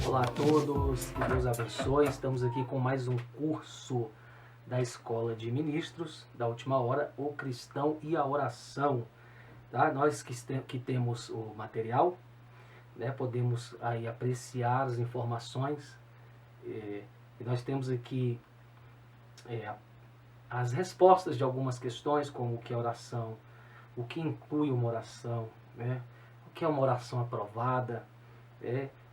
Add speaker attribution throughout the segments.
Speaker 1: Olá a todos, que Deus abençoe. Estamos aqui com mais um curso da Escola de Ministros, da Última Hora, o Cristão e a Oração. Tá? Nós que temos o material, né, podemos aí apreciar as informações. E nós temos aqui as respostas de algumas questões, como o que é oração, o que inclui uma oração, né? O que é uma oração aprovada.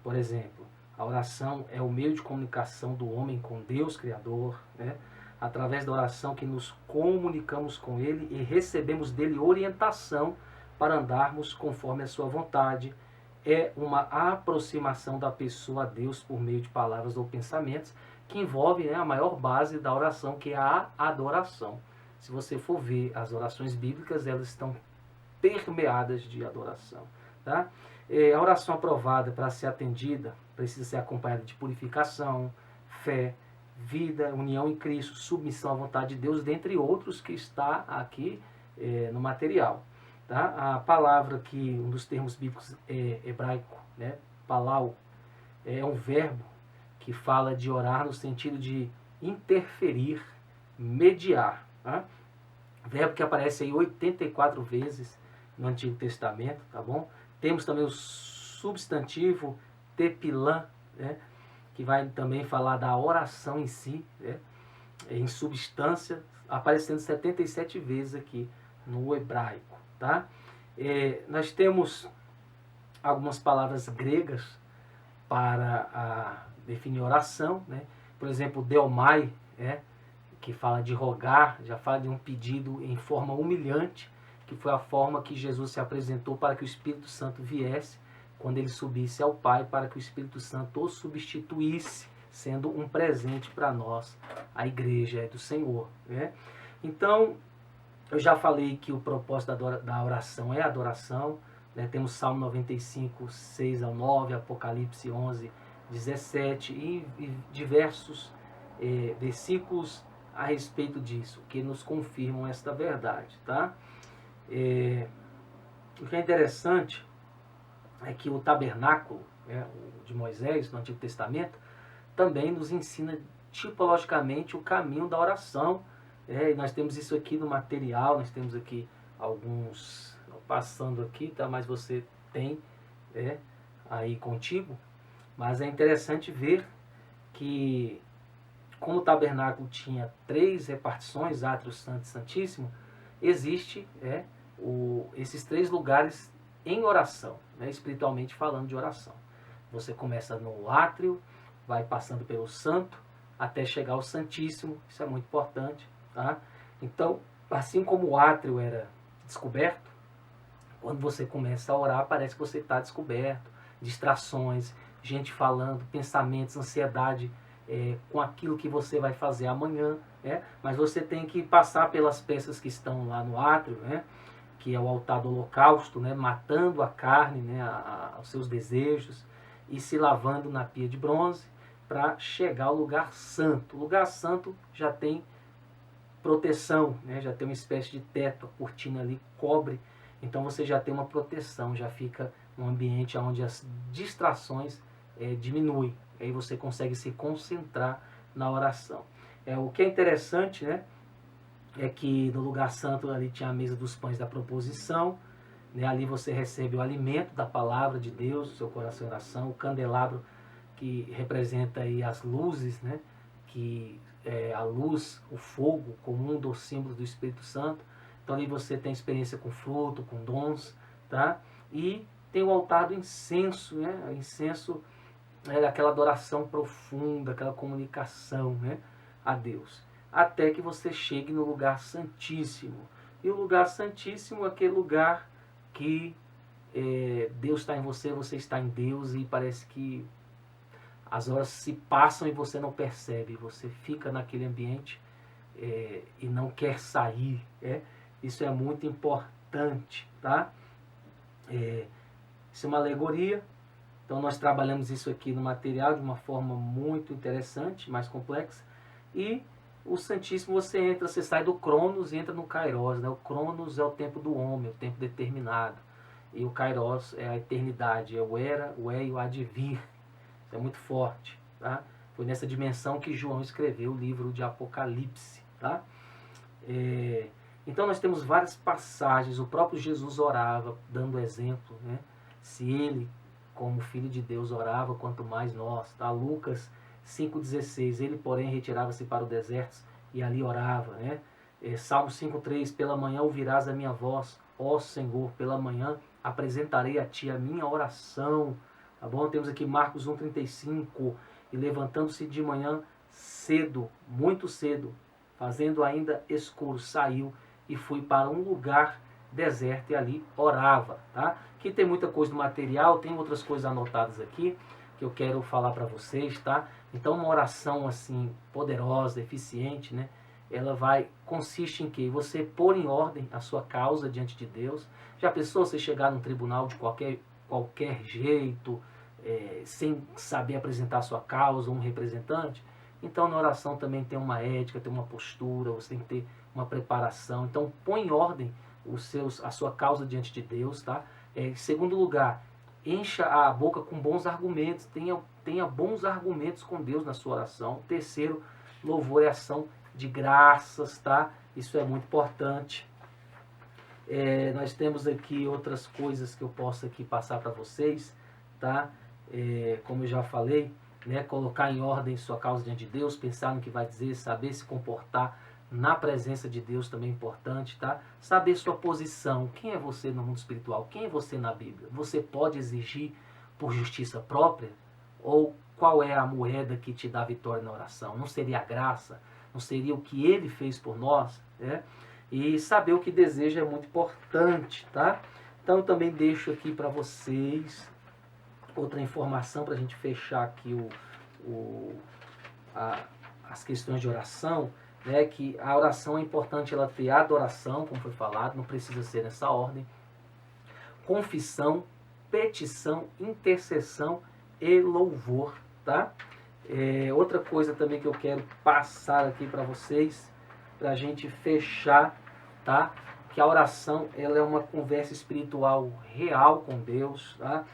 Speaker 1: Por exemplo, a oração é o meio de comunicação do homem com Deus Criador, né? Através da oração que nos comunicamos com Ele e recebemos dele orientação para andarmos conforme a sua vontade. É uma aproximação da pessoa a Deus por meio de palavras ou pensamentos, que envolve, né, a maior base da oração, que é a adoração. Se você for ver as orações bíblicas, elas estão permeadas de adoração. Tá? A oração aprovada, para ser atendida, precisa ser acompanhada de purificação, fé, vida, união em Cristo, submissão à vontade de Deus, dentre outros que está aqui no material. Tá? A palavra que, um dos termos bíblicos hebraico, né, palau, é um verbo que fala de orar no sentido de interferir, mediar. Tá? Verbo que aparece aí 84 vezes no Antigo Testamento, tá bom? Temos também o substantivo tepilã, né, que vai também falar da oração em si, né, em substância, aparecendo 77 vezes aqui no hebraico. Tá? Nós temos algumas palavras gregas para definir oração, né? Por exemplo, deomai, que fala de rogar, já fala de um pedido em forma humilhante, que foi a forma que Jesus se apresentou para que o Espírito Santo viesse, quando ele subisse ao Pai, para que o Espírito Santo o substituísse, sendo um presente para nós, a igreja do Senhor. Né? Então, eu já falei que o propósito da oração é a adoração. Né? Temos Salmo 95, 6 ao 9, Apocalipse 11, 17 e diversos versículos a respeito disso, que nos confirmam esta verdade. Tá? O que é interessante é que o tabernáculo, de Moisés, no Antigo Testamento, também nos ensina tipologicamente o caminho da oração. E nós temos isso aqui no material, nós temos aqui alguns, passando aqui, tá? Mas você tem aí contigo. Mas é interessante ver que, como o tabernáculo tinha 3 repartições, átrio, santo e santíssimo, existe esses 3 lugares em oração, né, espiritualmente falando de oração. Você começa no átrio, vai passando pelo santo, até chegar ao santíssimo, isso é muito importante. Tá? Então, assim como o átrio era descoberto, quando você começa a orar, parece que você está descoberto, distrações, gente falando, pensamentos, ansiedade com aquilo que você vai fazer amanhã, mas você tem que passar pelas peças que estão lá no átrio, que é o altar do holocausto, matando a carne, aos seus desejos, e se lavando na pia de bronze para chegar ao lugar santo. O lugar santo já tem proteção, já tem uma espécie de teto, a cortina ali cobre, então você já tem uma proteção, já fica um ambiente onde as distrações diminuem, aí você consegue se concentrar na oração. O que é interessante, é que no lugar santo ali tinha a mesa dos pães da proposição, ali você recebe o alimento da palavra de Deus, o seu coração em oração, o candelabro que representa aí as luzes, que a luz, o fogo, como um dos símbolos do Espírito Santo. Então ali você tem experiência com fruto, com dons, tá? E tem o altar do incenso, O incenso é aquela adoração profunda, aquela comunicação, a Deus. Até que você chegue no lugar santíssimo. E o lugar santíssimo é aquele lugar que Deus está em você, você está em Deus, e parece que as horas se passam e você não percebe. Você fica naquele ambiente e não quer sair. Isso é muito importante. Tá? Isso é uma alegoria. Então nós trabalhamos isso aqui no material de uma forma muito interessante, mais complexa. E o Santíssimo, você sai do Cronos e entra no Kairos. O Cronos é o tempo do homem, o tempo determinado. e o Kairos é a eternidade, é o era, o é e o há de vir. Isso é muito forte, tá? Foi nessa dimensão que João escreveu o livro de Apocalipse, tá? Então nós temos várias passagens, o próprio Jesus orava, dando exemplo, né? Se ele, como Filho de Deus, orava, quanto mais nós, tá? Lucas 5,16, ele porém retirava-se para o deserto e ali orava, né? Salmo 5,3, pela manhã ouvirás a minha voz, ó Senhor, pela manhã apresentarei a ti a minha oração, tá bom? Temos aqui Marcos 1,35, e levantando-se de manhã cedo, muito cedo, fazendo ainda escuro, saiu e fui para um lugar deserto e ali orava, tá? Aqui tem muita coisa do material, tem outras coisas anotadas aqui que eu quero falar para vocês, tá? Então uma oração assim poderosa, eficiente, né? Ela consiste em que você pôr em ordem a sua causa diante de Deus. Já pensou você chegar num tribunal de qualquer jeito, sem saber apresentar a sua causa, um representante? Então na oração também tem uma ética, tem uma postura, você tem que ter uma preparação. Então põe em ordem a sua causa diante de Deus, tá? Em segundo lugar, encha a boca com bons argumentos, tenha bons argumentos com Deus na sua oração. Terceiro, louvor e ação de graças, tá? Isso é muito importante. Nós temos aqui outras coisas que eu posso aqui passar para vocês, tá? Como eu já falei, né? Colocar em ordem sua causa diante de Deus, pensar no que vai dizer, saber se comportar na presença de Deus também é importante, tá? Saber sua posição, quem é você no mundo espiritual, quem é você na Bíblia. Você pode exigir por justiça própria? Ou qual é a moeda que te dá vitória na oração? Não seria a graça? Não seria o que ele fez por nós, né? E saber o que deseja é muito importante, tá? Então eu também deixo aqui para vocês outra informação para a gente fechar aqui as questões de oração, né? Que a oração é importante ela ter adoração, como foi falado, não precisa ser nessa ordem, confissão, petição, intercessão e louvor, tá? Outra coisa também que eu quero passar aqui para vocês, para a gente fechar, tá? Que a oração ela é uma conversa espiritual real com Deus, tá?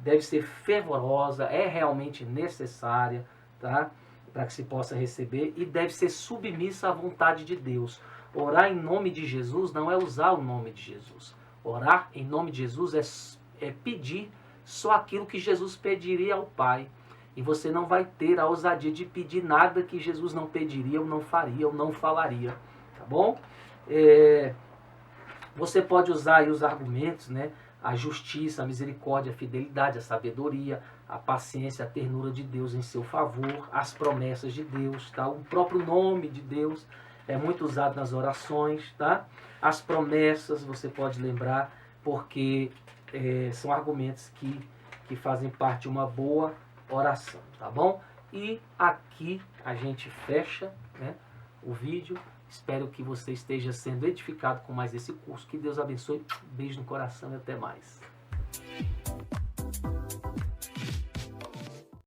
Speaker 1: Deve ser fervorosa, é realmente necessária, tá? Para que se possa receber, e deve ser submissa à vontade de Deus. Orar em nome de Jesus não é usar o nome de Jesus. Orar em nome de Jesus é pedir só aquilo que Jesus pediria ao Pai. E você não vai ter a ousadia de pedir nada que Jesus não pediria, ou não faria, ou não falaria. Tá bom? Você pode usar aí os argumentos, né? A justiça, a misericórdia, a fidelidade, a sabedoria, a paciência, a ternura de Deus em seu favor, as promessas de Deus, tá? O próprio nome de Deus é muito usado nas orações, tá? As promessas, você pode lembrar, porque são argumentos que fazem parte de uma boa oração, tá bom? E aqui a gente fecha, né, o vídeo. Espero que você esteja sendo edificado com mais esse curso. Que Deus abençoe. Beijo no coração e até mais.